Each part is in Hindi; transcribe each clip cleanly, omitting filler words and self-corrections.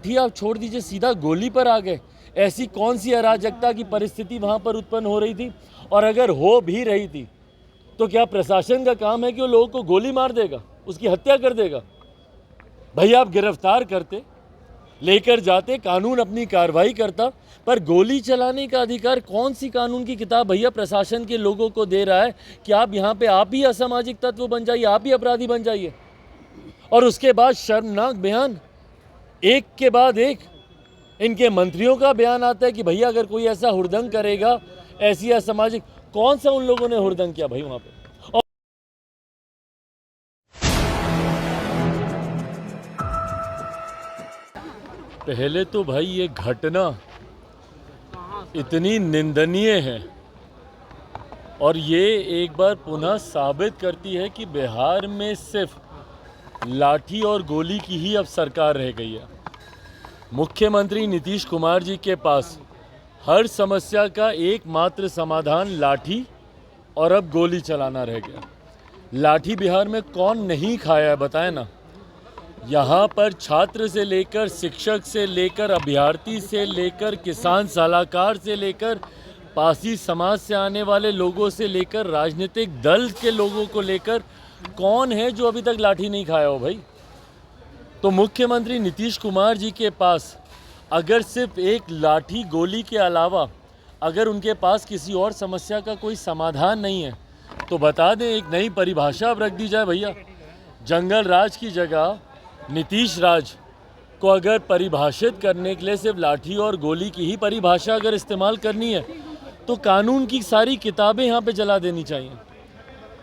लाठी आप छोड़ दीजिए, सीधा गोली पर आ गए। ऐसी कौन सी अराजकता की परिस्थिति वहाँ पर उत्पन्न हो रही थी? और अगर हो भी रही थी तो क्या प्रशासन का काम है कि वो लोगों को गोली मार देगा, उसकी हत्या कर देगा? भाई आप गिरफ्तार करते, लेकर जाते, कानून अपनी कार्रवाई करता, पर गोली चलाने का अधिकार कौन सी कानून की किताब भैया प्रशासन के लोगों को दे रहा है कि आप यहाँ पे आप ही असामाजिक तत्व बन जाइए, आप ही अपराधी बन जाइए? और उसके बाद शर्मनाक बयान, एक के बाद एक इनके मंत्रियों का बयान आता है कि भैया अगर कोई ऐसा हुड़दंग करेगा, ऐसी असामाजिक, कौन सा उन लोगों ने हुड़दंग किया भाई वहाँ पे? पहले तो भाई ये घटना इतनी निंदनीय है और ये एक बार पुनः साबित करती है कि बिहार में सिर्फ लाठी और गोली की ही अब सरकार रह गई है। मुख्यमंत्री नीतीश कुमार जी के पास हर समस्या का एकमात्र समाधान लाठी और अब गोली चलाना रह गया। लाठी बिहार में कौन नहीं खाया है बताएं ना। यहाँ पर छात्र से लेकर, शिक्षक से लेकर, अभ्यर्थी से लेकर, किसान सलाहकार से लेकर, पासी समाज से आने वाले लोगों से लेकर, राजनीतिक दल के लोगों को लेकर कौन है जो अभी तक लाठी नहीं खाया हो भाई? तो मुख्यमंत्री नीतीश कुमार जी के पास अगर सिर्फ एक लाठी गोली के अलावा अगर उनके पास किसी और समस्या का कोई समाधान नहीं है तो बता दें, एक नई परिभाषा अब रख दी जाए भैया। जंगल राज की जगह नीतीश राज को अगर परिभाषित करने के लिए सिर्फ लाठी और गोली की ही परिभाषा अगर इस्तेमाल करनी है तो कानून की सारी किताबें यहाँ पे जला देनी चाहिए।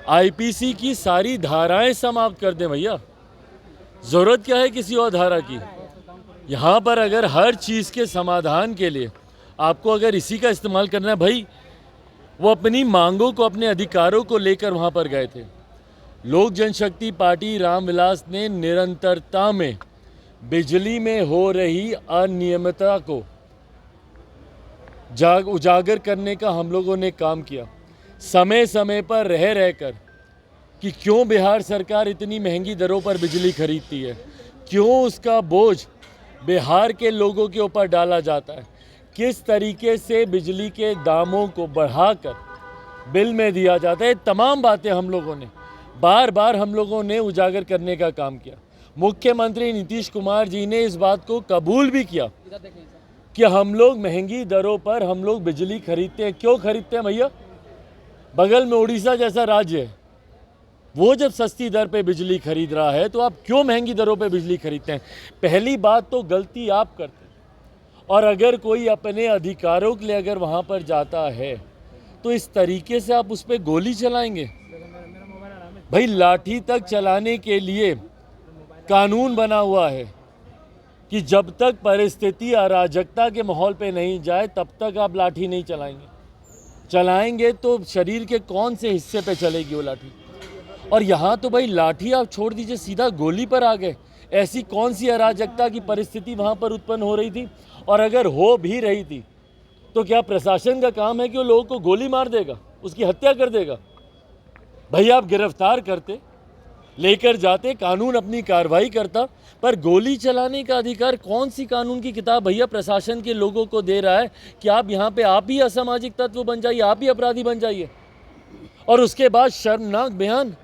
आईपीसी की सारी धाराएं समाप्त कर दें भैया। ज़रूरत क्या है किसी और धारा की? यहाँ पर अगर हर चीज़ के समाधान के लिए आपको अगर इसी का इस्तेमाल करना है, भाई वो अपनी मांगों को, अपने अधिकारों को लेकर वहाँ पर गए थे। लोक जनशक्ति पार्टी रामविलास ने निरंतरता में बिजली में हो रही अनियमितता को उजागर करने का हम लोगों ने काम किया, समय समय पर रह रहकर कि क्यों बिहार सरकार इतनी महंगी दरों पर बिजली खरीदती है, क्यों उसका बोझ बिहार के लोगों के ऊपर डाला जाता है, किस तरीके से बिजली के दामों को बढ़ाकर बिल में दिया जाता है। तमाम बातें हम लोगों ने बार बार उजागर करने का काम किया। मुख्यमंत्री नीतीश कुमार जी ने इस बात को कबूल भी किया कि हम लोग महंगी दरों पर हम लोग बिजली खरीदते हैं। क्यों खरीदते हैं भैया? बगल में उड़ीसा जैसा राज्य है, वो जब सस्ती दर पे बिजली खरीद रहा है तो आप क्यों महंगी दरों पे बिजली खरीदते हैं? पहली बात तो गलती आप करते हैं। और अगर कोई अपने अधिकारों के लिए अगर वहाँ पर जाता है तो इस तरीके से आप उस पर गोली चलाएंगे? भाई लाठी तक चलाने के लिए कानून बना हुआ है कि जब तक परिस्थिति अराजकता के माहौल पे नहीं जाए तब तक आप लाठी नहीं चलाएंगे तो शरीर के कौन से हिस्से पे चलेगी वो लाठी? और यहाँ तो भाई लाठी आप छोड़ दीजिए, सीधा गोली पर आ गए। ऐसी कौन सी अराजकता की परिस्थिति वहाँ पर उत्पन्न हो रही थी? और अगर हो भी रही थी तो क्या प्रशासन का काम है कि वो लोगों को गोली मार देगा, उसकी हत्या कर देगा? भाई आप गिरफ्तार करते, लेकर जाते, कानून अपनी कार्रवाई करता, पर गोली चलाने का अधिकार कौन सी कानून की किताब भैया प्रशासन के लोगों को दे रहा है कि आप यहाँ पे आप ही असामाजिक तत्व बन जाइए, आप ही अपराधी बन जाइए? और उसके बाद शर्मनाक बयान,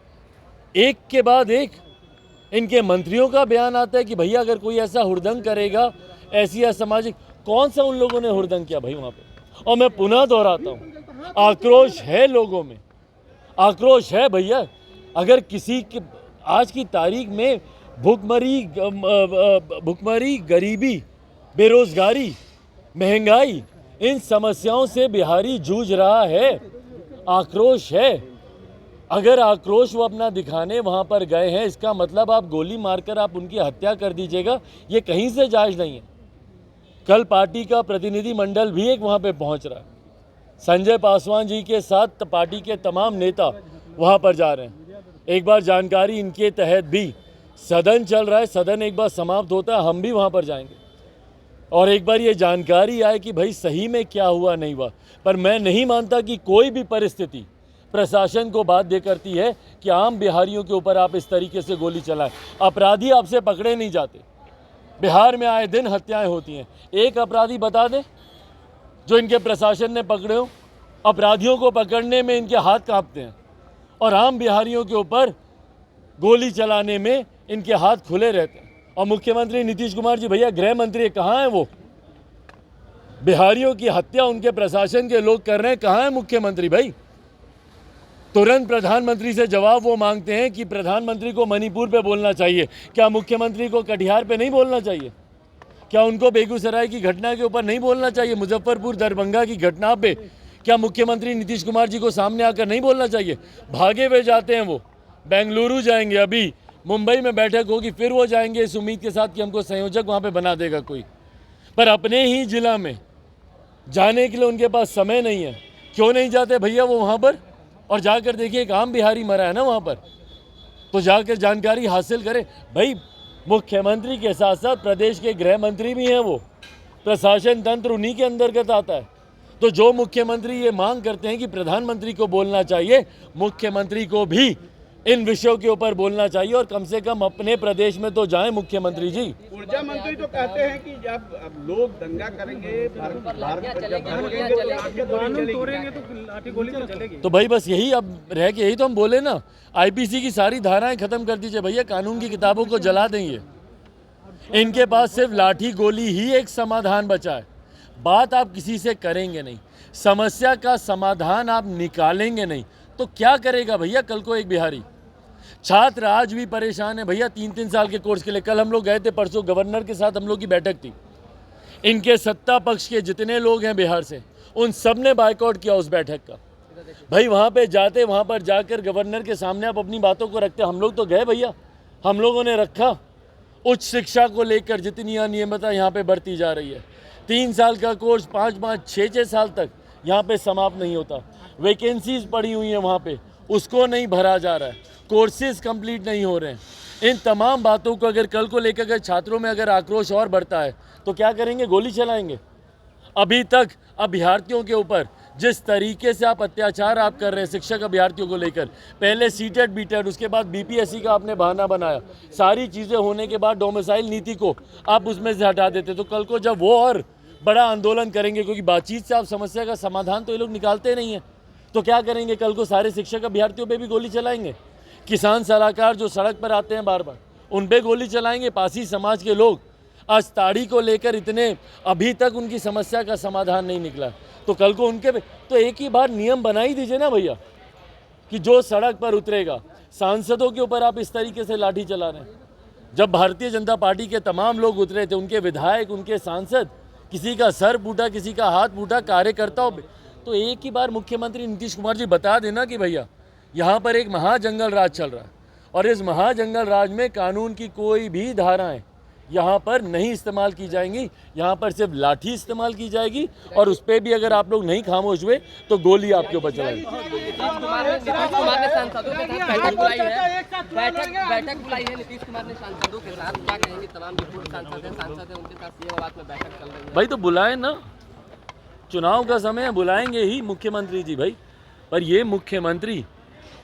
एक के बाद एक इनके मंत्रियों का बयान आता है कि भैया अगर कोई ऐसा हुड़दंग करेगा, ऐसी असामाजिक, कौन सा उन लोगों ने हुड़दंग किया भाई वहाँ पे? और मैं पुनः दोहराता हूँ, आक्रोश है लोगों में, आक्रोश है भैया। अगर किसी के आज की तारीख में भुखमरी, गरीबी, बेरोजगारी, महंगाई, इन समस्याओं से बिहारी जूझ रहा है, आक्रोश है। अगर आक्रोश वो अपना दिखाने वहाँ पर गए हैं, इसका मतलब आप गोली मारकर आप उनकी हत्या कर दीजिएगा, ये कहीं से जायज़ नहीं है। कल पार्टी का प्रतिनिधि मंडल भी एक वहाँ पे पहुँच रहा है, संजय पासवान जी के साथ पार्टी के तमाम नेता वहाँ पर जा रहे हैं। एक बार जानकारी इनके तहत भी सदन चल रहा है, सदन एक बार समाप्त होता है, हम भी वहाँ पर जाएंगे और एक बार ये जानकारी आए कि भाई सही में क्या हुआ नहीं हुआ। पर मैं नहीं मानता कि कोई भी परिस्थिति प्रशासन को बाध्य करती है कि आम बिहारियों के ऊपर आप इस तरीके से गोली चलाएं। अपराधी आपसे पकड़े नहीं जाते, बिहार में आए दिन हत्याएं होती हैं। एक अपराधी बता दें जो इनके प्रशासन ने पकड़े हो। अपराधियों को पकड़ने में इनके हाथ कांपते हैं और आम बिहारियों के ऊपर गोली चलाने में इनके हाथ खुले रहते हैं। और मुख्यमंत्री नीतीश कुमार जी, भैया गृह मंत्री कहाँ है वो? बिहारियों की हत्या उनके प्रशासन के लोग कर रहे हैं, कहाँ है मुख्यमंत्री भाई? तुरंत प्रधानमंत्री से जवाब वो मांगते हैं कि प्रधानमंत्री को मणिपुर पे बोलना चाहिए, क्या मुख्यमंत्री को कटिहार पे नहीं बोलना चाहिए? क्या उनको बेगूसराय की घटना के ऊपर नहीं बोलना चाहिए? मुजफ्फरपुर दरभंगा की घटना पे क्या मुख्यमंत्री नीतीश कुमार जी को सामने आकर नहीं बोलना चाहिए? भागे हुए जाते हैं वो, बेंगलुरु जाएंगे, अभी मुंबई में बैठक होगी, फिर वो जाएंगे इस उम्मीद के साथ कि हमको संयोजक वहाँ पे बना देगा कोई, पर अपने ही जिला में जाने के लिए उनके पास समय नहीं है। क्यों नहीं जाते भैया वो वहाँ पर? और जाकर देखिए, एक आम बिहारी मरा है ना वहाँ पर, तो जाकर जानकारी हासिल करें भाई। मुख्यमंत्री के साथ साथ प्रदेश के गृह मंत्री भी हैं, वो प्रशासन तंत्र उन्हीं के अंतर्गत आता है। तो जो मुख्यमंत्री ये मांग करते हैं कि प्रधानमंत्री को बोलना चाहिए, मुख्यमंत्री को भी इन विषयों के ऊपर बोलना चाहिए और कम से कम अपने प्रदेश में तो जाएं मुख्यमंत्री जी। ऊर्जा मंत्री तो कहते हैं कि जब अब लोग दंगा करेंगे, तो भाई बस यही अब रह के यही तो हम बोले ना, आईपीसी की सारी धाराएं खत्म कर दीजिए भैया, कानून की किताबों को जला देंगे। इनके पास सिर्फ लाठी गोली ही एक समाधान बचा है। बात आप किसी से करेंगे नहीं, समस्या का समाधान आप निकालेंगे नहीं, तो क्या करेगा भैया कल को एक बिहारी? छात्र आज भी परेशान है भैया 3-3 साल के कोर्स के लिए। कल हम लोग गए थे, परसों गवर्नर के साथ हम लोग की बैठक थी। इनके सत्ता पक्ष के जितने लोग हैं बिहार से, उन सब ने बायकॉट किया उस बैठक का। भाई वहाँ पे जाते, वहाँ पर जाकर गवर्नर के सामने आप अपनी बातों को रखते। हम लोग तो गए भैया, हम लोगों ने रखा। उच्च शिक्षा को लेकर जितनी अनियमितता यहाँ पे बढ़ती जा रही है, 3 साल का कोर्स 5-5, 6-6 साल तक यहाँ पे समाप्त नहीं होता। वैकेंसीज पड़ी हुई हैं वहाँ पे, उसको नहीं भरा जा रहा है, कोर्सेज कंप्लीट नहीं हो रहे हैं। इन तमाम बातों को अगर कल को लेकर अगर छात्रों में अगर आक्रोश और बढ़ता है तो क्या करेंगे? गोली चलाएंगे। अभी तक अभ्यर्थियों के ऊपर जिस तरीके से आप अत्याचार आप कर रहे हैं शिक्षक अभ्यर्थियों को लेकर, पहले सीटेट बीटेड, उसके बाद बीपीएससी का आपने बहाना बनाया, सारी चीज़ें होने के बाद डोमिसाइल नीति को आप उसमें से हटा देते, तो कल को जब वो और बड़ा आंदोलन करेंगे, क्योंकि बातचीत से आप समस्या का समाधान तो ये लोग निकालते नहीं हैं, तो क्या करेंगे? कल को सारे शिक्षक अभ्यर्थियों पे भी गोली चलाएंगे। किसान सलाहकार जो सड़क पर आते हैं बार बार, उन पे गोली चलाएंगे। पासी समाज के लोग आज ताड़ी को लेकर इतने, अभी तक उनकी समस्या का समाधान नहीं निकला, तो कल को उनके पे तो एक ही बार नियम बना ही दीजिए ना भैया कि जो सड़क पर उतरेगा, सांसदों के ऊपर आप इस तरीके से लाठी चला रहे हैं। जब भारतीय जनता पार्टी के तमाम लोग उतरे थे, उनके विधायक, उनके सांसद, किसी का सर फूटा, किसी का हाथ फूटा, कार्यकर्ताओं पे, तो एक ही बार मुख्यमंत्री नीतीश कुमार जी बता देना कि भैया यहाँ पर एक महाजंगल राज चल रहा है और इस महाजंगल राज में कानून की कोई भी धाराएं यहाँ पर नहीं इस्तेमाल की जाएंगी, यहाँ पर सिर्फ लाठी इस्तेमाल की जाएगी और उस पर भी अगर आप लोग नहीं खामोश हुए तो गोली आपके ऊपर चलाएगी। नीतीश कुमार ने सांसदों के साथ बैठक बुलाई है, बैठक बुलाई है नीतीश कुमार ने सांसदों के साथ, क्या कहेंगे? तमाम जो पूर्व सांसद हैं उनके साथ ये बात में बैठक चल रही है। भाई तो बुलाएं ना, चुनाव का समय है, बुलाएंगे ही मुख्यमंत्री जी भाई। पर ये मुख्यमंत्री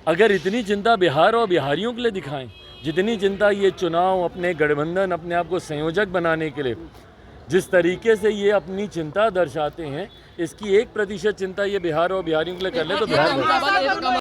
अगर इतनी चिंता बिहार और बिहारियों के लिए दिखाएं, जितनी चिंता ये चुनाव, अपने गठबंधन, अपने आप को संयोजक बनाने के लिए जिस तरीके से ये अपनी चिंता दर्शाते हैं, इसकी 1% चिंता ये बिहार और बिहारियों के लिए कर ले तो बिहार